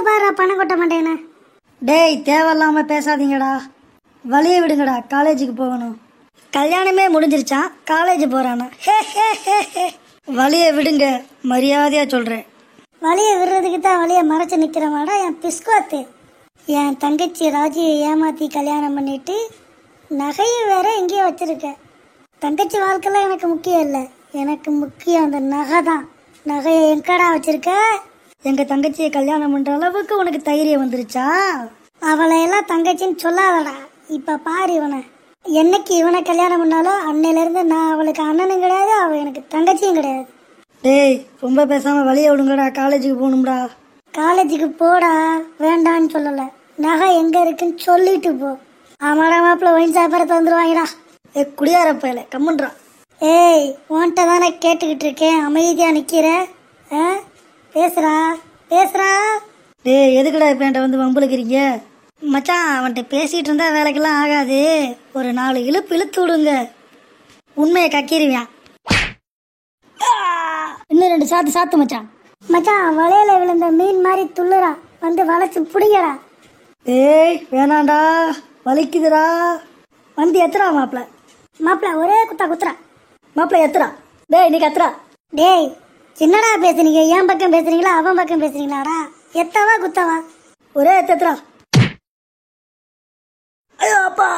பாரு பணம் கொட்ட மாட்டேன்னு. டேய் தேவையில்லாம பேசாதீங்கடா, வழியை விடுங்கடா, காலேஜுக்கு போகணும். கல்யாணமே முடிஞ்சிருச்சான், காலேஜ் போறானா? வழியை விடுங்க, மரியாதையா சொல்றேன். வழியை விடுறதுக்கு தான் வழியை மறைச்சு நிக்கிறமாடா என் பிஸ்கோத்து. என் தங்கச்சி ராஜியை ஏமாத்தி கல்யாணம் பண்ணிட்டு நகையை வேற எங்கேயோ வச்சிருக்க. தங்கச்சி வாழ்க்கைலாம் எனக்கு முக்கியம் இல்லை, எனக்கு முக்கியம் அந்த நகை தான். நகையை எங்கடா வச்சிருக்க? எங்க தங்கச்சியை கல்யாணம் பண்ற அளவுக்கு உனக்கு தைரியம் வந்துருச்சா? அவளை எல்லாம் தங்கச்சின்னு சொல்லாதடா. இப்ப பாரு இவனை, என்னைக்கு இவனை கல்யாணம் பண்ணாலும் அன்னையில இருந்து நான் அவளுக்கு அண்ணனும் கிடையாது, அவ எனக்கு தங்கச்சியும் கிடையாது. டேய் ரொம்ப பேசாம வழியை விடுங்கடா, காலேஜுக்கு போகணும்டா. காலேஜுக்கு போடா, வேண்டான்னு சொல்லல. நகை எங்க இருக்குன்னு சொல்லிட்டு போ. ஆமாடா மாப்பிள்ள, ஒயின் சாப்பிட்றத வந்துருவாங்கடா. குடியாரப்பையில கம்முன்றா. ஏய் உன்கிட்ட தானே கேட்டுக்கிட்டு இருக்கேன், அமைதியா நிக்கிற? பேசுறா பேசுறா. டேய் எதுக்குடா இப்ப என்கிட்ட வந்து வம்புலுக்கிறீங்க? மச்சான் அவன்கிட்ட பேசிட்டு இருந்தா வேலைக்கெல்லாம் ஆகாது, ஒரு 4 இழுப்பு இழுத்து விடுங்க, உண்மையை கக்கிருவியான். இன்னும் 2 சாத்து சாத்து மச்சான். மச்சான் வலையில விழுந்த மீன் மாதிரி துள்ளுறா, வந்து வளைச்சு பிடிங்கடா. ஏய் வேணாண்டா, வலிக்குதுடா. வந்து எத்துறா மாப்பிள்ள. மாப்பிள்ள ஒரே குத்தா குத்துறா. மாப்பிள்ள எத்துறா. டேய் நீ கத்துறா. டேய் என்னடா பேசுறீங்க? என் பக்கம் பேசுறீங்களா அவன் பக்கம் பேசுறீங்களாடா? எத்தவா குத்தவா? ஒரே எத்துறா. ஐயோ அப்பா.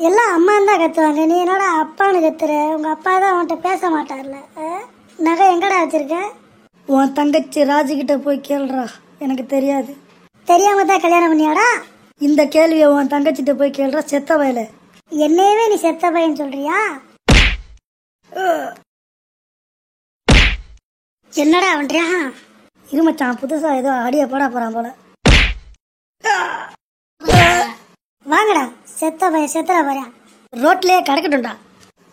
எல்லாம் அம்மா தான் கத்துவாங்க, நீ என்னடா அப்பான்னு கத்துற? உங்க அப்பா தான் அவன்கிட்ட பேச மாட்டார்ல. நகை எங்கடா வச்சிருக்க? உன் தங்கச்சி ராஜிக்கிட்ட போய் கேளுடா, எனக்கு தெரியாது. தெரியாம தான் கல்யாணம் பண்ணியாடா? இந்த கேள்வியை உன் தங்கச்சிட்ட போய் கேளுடா, செத்த வயல. என்னையவே நீ செத்த பையன் சொல்றியா? என்னடா பண்றியா? இருமச்சான் புதுசா ஏதோ அடிய போடா போறான் போல. வாங்கடா, செத்த பையன் செத்துற போறியா? ரோட்லயே கிடக்கட்டும்டா.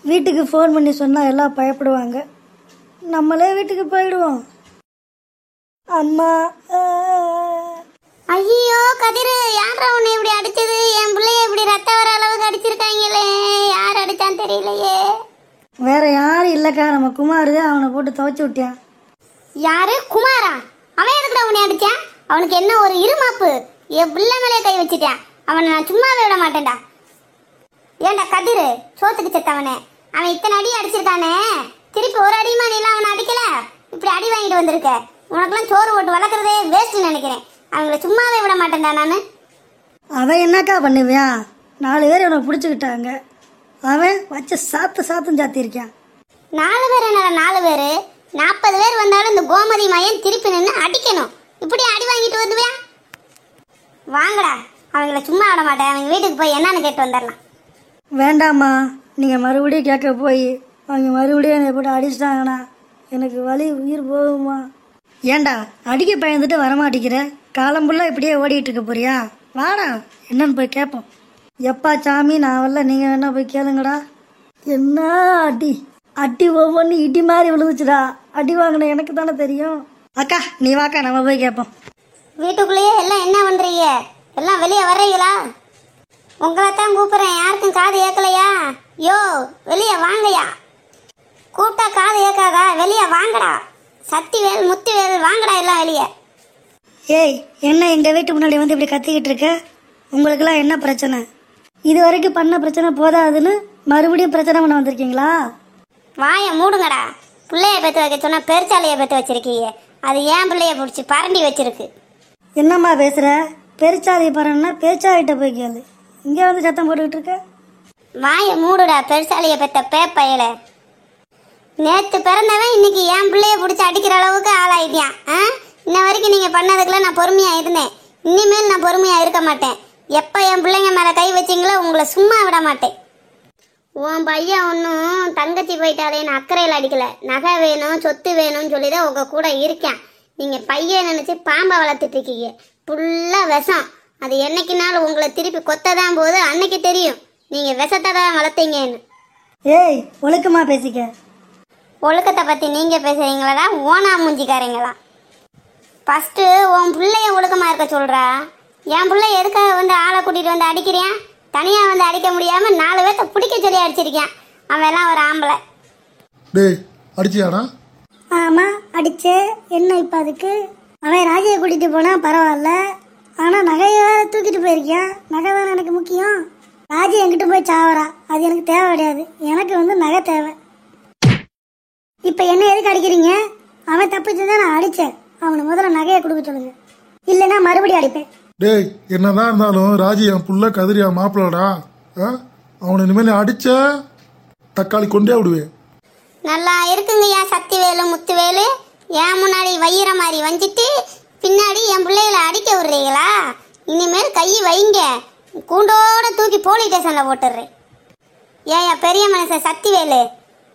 வீட்டுக்கு ஃபோன் பண்ணி சொன்னா எல்லாம் பயப்படுவாங்க, நம்மளே வீட்டுக்கு போயிடுவோம். அம்மா. ஐயோ கதிரு, யாரா உன்னை இப்படி அடிச்சது? என் பிள்ளைய இப்படி ரத்த வர அளவுக்கு அடிச்சிருக்காங்களே, யார் அடிச்சான்னு தெரியலையே. வேற யாரும் இல்லக்கா, நம்ம குமார் அவனை போட்டு துவைச்சு விட்டியான். யாரு குமாரா? அவன் எதுக்குடா உன்னை அடிச்சான்? அவனுக்கு என்ன ஒரு இருமாப்பு? என் பிள்ளை மேலே கை வச்சுட்டான். அவனை நான் சும்மாவே விட மாட்டேன்டா. ஏண்டா கதிரு, சோத்துக்கு செத்தவனே, அவன் இத்தனை அடி அடிச்சிருக்கானே, திருப்பி ஒரு அடியுமா நீ எல்லாம் அவனை அடிக்கல? இப்படி அடி வாங்கிட்டு வந்திருக்க, உனக்கெல்லாம் சோறு போட்டு வளர்க்குறதே வேஸ்ட்னு நினைக்கிறேன். அவங்கள சும்மாவே விட மாட்டேன்டா நானு. அவன் என்னக்கா பண்ணுவியான்? 4 பேர் அவனை பிடிச்சிக்கிட்டாங்க, அவன் வச்ச சாத்து சாத்தும் சாத்திருக்கான். 4 பேர் என்னடா 4 பேர்? 40 பேர் வந்தாலும் இந்த கோமதி மையன் திருப்பி நின்று அடிக்கணும். இப்படி அடி வாங்கிட்டு வந்துவியா? வாங்கடா, அவங்கள சும்மா விட மாட்டேன். அவங்க வீட்டுக்கு போய் என்னன்னு கேட்டு வந்துடலாம். வேண்டாம்மா, நீங்க மறுபடியும் கேட்க போய் அவங்க மறுபடியும் என்னை போட்டு அடிச்சிட்டாங்கண்ணா, எனக்கு வலி உயிர் போகுமா? ஏண்டா அடிக்க பயந்துட்டு வரமாட்டேங்கிற? காலம் ஃபுல்லாக இப்படியே ஓடிட்டு இருக்க போறியா? வாடா என்னன்னு போய் கேட்போம். எப்பா சாமி நான் வரல, நீங்க வேணா போய் கேளுங்கடா. என்ன அடி அடி, ஒவ்வொன்று இடி மாதிரி விழுந்துச்சுடா. அடி வாங்கின எனக்கு தானே தெரியும். அக்கா நீ வாக்கா, நம்ம போய் கேட்போம். வீட்டுக்குள்ளேயே எல்லாம் என்ன பண்றீங்க? எல்லாம் வெளியே வர்றீங்களா? உங்களை தான் கூப்பிடுறேன், யாருக்கும் காது ஏக்கலையா? யோ வெளியே வாங்கயா, கூப்பிட்டா காது ஏக்காதா? வெளியே வாங்கடா, சத்திவேல் முத்துவேல் வாங்கடா எல்லாம் வெளியே. ஏய் என்ன எங்கள் வீட்டு முன்னாடி வந்து இப்படி கத்திக்கிட்டு இருக்க? உங்களுக்கெல்லாம் என்ன பிரச்சனை? இது வரைக்கும் பண்ண பிரச்சனை போதாதுன்னு மறுபடியும் பிரச்சனை பண்ண வந்திருக்கீங்களா? வாயை மூடுங்கடா. பிள்ளைய பெற்று வைக்க சொன்னா பெருச்சாலையை பெற்று வச்சிருக்கீங்க, அது ஏன் பிள்ளைய பிடிச்சி பரண்டி வச்சிருக்கு. என்னம்மா பேசுற? பெருச்சாலி பரன்னா பெருச்சாலிட்ட போய் கேளு, இங்கே வந்து சத்தம் போட்டுக்கிட்டு இருக்க. வாயை மூடுடா, பெருசாலியை பெற்ற பேப்பையில. நேற்று பிறந்தவன் இன்னைக்கு என் பிள்ளைய பிடிச்சி அடிக்கிற அளவுக்கு ஆளாயிட்டியான். இன்ன வரைக்கும் நீங்கள் பண்ணதுக்குள்ள நான் பொறுமையாக இருந்தேன், இனிமேல் நான் பொறுமையாக இருக்க மாட்டேன். எப்போ என் பிள்ளைங்க மேலே கை வச்சிங்களோ உங்களை சும்மா விட மாட்டேன். உன் பையன் ஒன்றும் தங்கச்சி போயிட்டாலேன்னு அக்கறையில் அடிக்கலை, நகை வேணும் சொத்து வேணும்னு சொல்லி தான் உங்கள் கூட இருக்கேன். நீங்கள் பையன் நினச்சி பாம்பை வளர்த்துட்டு இருக்கீங்க, ஃபுல்லாக விஷம். அது என்னைக்குனாலும் உங்களை திருப்பி கொத்த தான் போது, அன்னைக்கு தெரியும் நீங்கள் விஷத்தை தான் வளர்த்தீங்கன்னு. ஏய் ஒழுக்கமா பேசிக்க. ஒழுக்கத்தை பற்றி நீங்கள் பேசுகிறீங்களா ஓனா மூஞ்சிக்காரங்களா? ஃபஸ்ட்டு உன் பிள்ளைய ஒழுக்கமாக இருக்க சொல்கிறா. என் பிள்ளை எதுக்காக வந்து ஆளை கூட்டிகிட்டு வந்து அடிக்கிறேன்? தனியாக வந்து அடிக்க முடியாமல் 4 பேர்த்த பிடிக்க சொல்லி அடிச்சிருக்கேன். அவன் எல்லாம் ஒரு ஆம்பளை. டேய் அடிச்சியாடா? ஆமாம் அடிச்சே. என்ன இப்போ அதுக்கு? அவன் ராஜியை கூட்டிகிட்டு போனால் பரவாயில்ல, ஆனால் நகையை வேற தூக்கிட்டு போயிருக்கியான். நகை தானே எனக்கு முக்கியம். ராஜி என்கிட்ட போய் சாவறா, அது எனக்கு தேவை கிடையாது. எனக்கு வந்து நகை தேவை. இப்போ என்ன எதுக்கு அடிக்கிறீங்க? அவன் தப்பிச்சு தான் நான் அடித்தேன். அவனை முதல்ல நகையை கொடுக்க சொல்லுங்க, இல்லைன்னா மறுபடியும் அடிப்பேன். டேய், என்னதான் இருந்தாலும் ராஜி என் புள்ள கதிரியா மாப்பிள்ளடா. அவனை இனிமேல் அடிச்ச தக்காளி கொண்டே விடுவேன். நல்லா இருக்குங்கய்யா சக்திவேலு முத்துவேலு. ஏன் முன்னாடி வையிற மாதிரி வஞ்சிட்டு பின்னாடி என் பிள்ளைகளை அடிக்க விடுறீங்களா? இனிமேல் கை வைங்க, கூண்டோட தூக்கி போலீஸ் ஸ்டேஷனில் போட்டுடுறேன். ஏயா பெரிய மனுஷன் சக்திவேலு,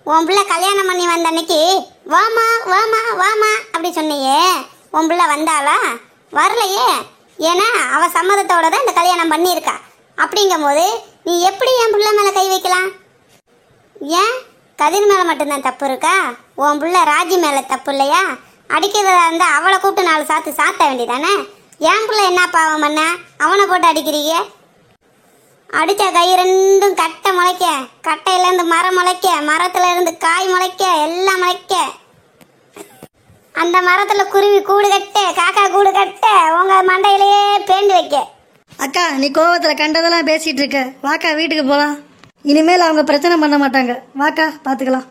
உன் பிள்ளை கல்யாணம் பண்ணி வந்த அன்னைக்கு வாமா வாமா வாமா அப்படி சொன்னியே, உன் பிள்ளை வந்தாளா? வரலையே. ஏன்னா அவ சம்மதத்தோட தான் இந்த கல்யாணம் பண்ணியிருக்கா. அப்படிங்கும் போது நீ எப்படி என் பிள்ளை மேலே கை வைக்கலாம்? ஏன் கதிர் மேலே மட்டும்தான் தப்பு இருக்கா? உன் பிள்ளை ராஜி மேலே தப்பு இல்லையா? அடிக்கிறதா இருந்தால் அவளை கூப்பிட்டு 4 சாத்து சாத்த வேண்டியதானே? என் பிள்ளை என்ன பாவம் பண்ண அவனை போட்டு அடிக்கிறீங்க? அடித்த கை ரெண்டும் கட்டை முளைக்க, கட்டையிலேருந்து மரம் முளைக்க, மரத்துல இருந்து காய் முளைக்க, எல்லாம் முளைக்க, அந்த மரத்தில் குருவி கூடு கட்ட, காக்கா கூடு கட்ட, உங்கள் மண்டையிலேயே பேண்டு வைக்க. அக்கா, நீ கோவத்தில் கண்டதெல்லாம் பேசிகிட்டு இருக்க. வாக்கா வீட்டுக்கு போகலாம். இனிமேல் அவங்க பிரச்சனை பண்ண மாட்டாங்க. வாக்கா பார்த்துக்கலாம்.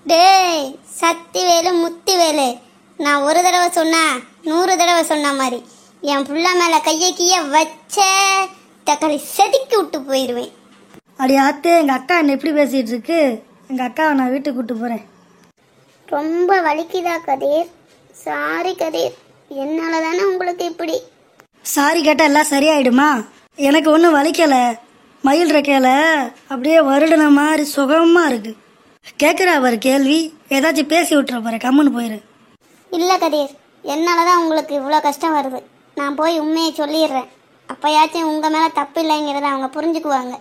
டேய் சக்திவேலு முத்துவேலு, நான் ஒரு தடவை சொன்னா 100 தடவை சொன்ன மாதிரி என் புள்ள மேலே கையை கீய வச்ச தக்காளி செதுக்கி விட்டு போயிடுவேன். அடி ஆத்தே, எங்கள் அக்கா என்ன எப்படி பேசிகிட்டு இருக்கு? எங்கள் அக்காவை நான் வீட்டுக்கு கூப்பிட்டு போகிறேன். ரொம்ப வலிக்குதா கதிர்? சாரி கதிர், என்னால தானே உங்களுக்கு இப்படி. சாரி கேட்டால் எல்லாம் சரியாயிடுமா? எனக்கு ஒன்றும் வலிக்கலை. மயில் இருக்கையில அப்படியே வருடின மாதிரி சுகமாக இருக்கு. கேட்குறா ஒரு கேள்வி, ஏதாச்சும் பேசி விட்டுற போற, கம்முன்னு போயிரு. இல்லை கதிர், என்னால தான் உங்களுக்கு இவ்வளோ கஷ்டம் வருது. நான் போய் உண்மையை சொல்லிடுறேன். அப்போயாச்சும் உங்கள் மேலே தப்பு இல்லைங்கிறத அவங்க புரிஞ்சுக்குவாங்க.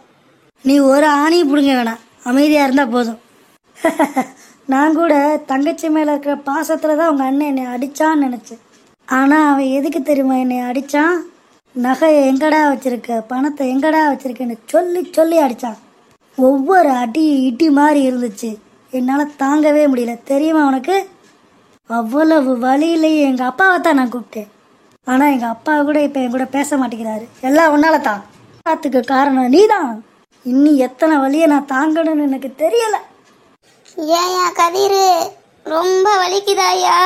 நீ ஒரு ஆணையும் பிடுங்க வேணாம், அமைதியாக இருந்தால் போதும். நான் கூட தங்கச்சி மேலே இருக்கிற பாசத்தில் தான் உங்கள் அண்ணன் என்னை அடித்தான்னு நினச்சேன். ஆனால் அவன் எதுக்கு தெரியுமா என்னை அடித்தான்? நகையை எங்கடா வச்சிருக்க, பணத்தை எங்கடா வச்சிருக்கேன்னு சொல்லி சொல்லி அடித்தான். ஒவ்வொரு அடி இடி மாதிரி இருந்துச்சு. என்னால் தாங்கவே முடியல. தெரியுமா உனக்கு? அவ்வளவு வழியிலேயே எங்கள் அப்பாவை தான் நான் கூப்பிட்டேன். ஆனால் எங்கள் அப்பா கூட இப்போ என் கூட பேச மாட்டேங்கிறாரு. எல்லாம் உன்னால தான். எல்லாத்துக்கு காரணம் நீ தான். இன்னும் எத்தனை வழியை நான் தாங்கணும்னு எனக்கு தெரியலை. ஏயா கதிர், ரொம்ப வலிக்குதாயா?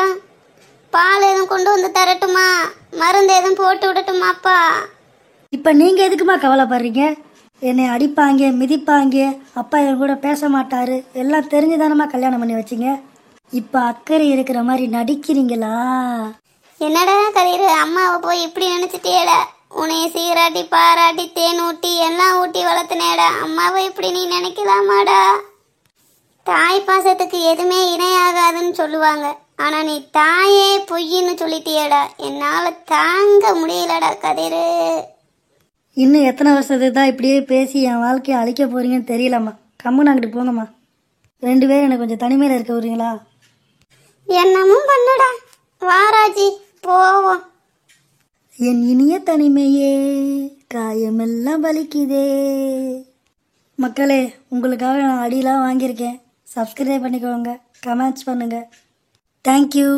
பால் எதுவும் கொண்டு வந்து தரட்டுமா? மருந்து எதுவும் போட்டு விடட்டுமாப்பா? இப்போ நீங்கள் எதுக்குமா கவலைப்படுறீங்க? என்னை அடிப்பாங்க, மிதிப்பாங்க, அப்பா என் கூட பேச மாட்டாரு, எல்லாம் தெரிஞ்சுதானமா கல்யாணம் பண்ணி வச்சிங்க. இப்போ அக்கறை இருக்கிற மாதிரி நடிக்கிறீங்களா? என்னடா கதிர், அம்மாவை போய் இப்படி நினைச்சிட்டேடா. உன்னைய சீராட்டி பாராட்டி தேன் ஊட்டி எல்லாம் ஊட்டி வளர்த்துனேடா. அம்மாவை இப்படி நீ நினைக்கலாமாடா? தாய் பாசத்துக்கு எதுவுமே இணையாகாதுன்னு சொல்லுவாங்க. ஆனா நீ தாயே பொய்ன்னு சொல்லிட்டியடா. என்னால தாங்க முடியலடா கதிர். இன்னும் எத்தனை வருஷத்துக்கு தான் இப்படியே பேசி என் வாழ்க்கையை அழிக்க போறீங்கன்னு தெரியலம்மா. கம்முன்னு அங்கிட்டு போங்கம்மா. 2 பேரும் எனக்கு கொஞ்சம் தனிமையில் இருக்க விடுறீங்களா? என்னமும் பண்ணடா. வாராஜி போவோம். என் இனிய தனிமையே, காயமெல்லாம் வலிக்குதே. மக்களே, உங்களுக்காக நான் அடியெலாம் வாங்கியிருக்கேன். சப்ஸ்கிரைப் பண்ணிக்கோங்க, கமெண்ட்ஸ் பண்ணுங்கள். தேங்க்யூ.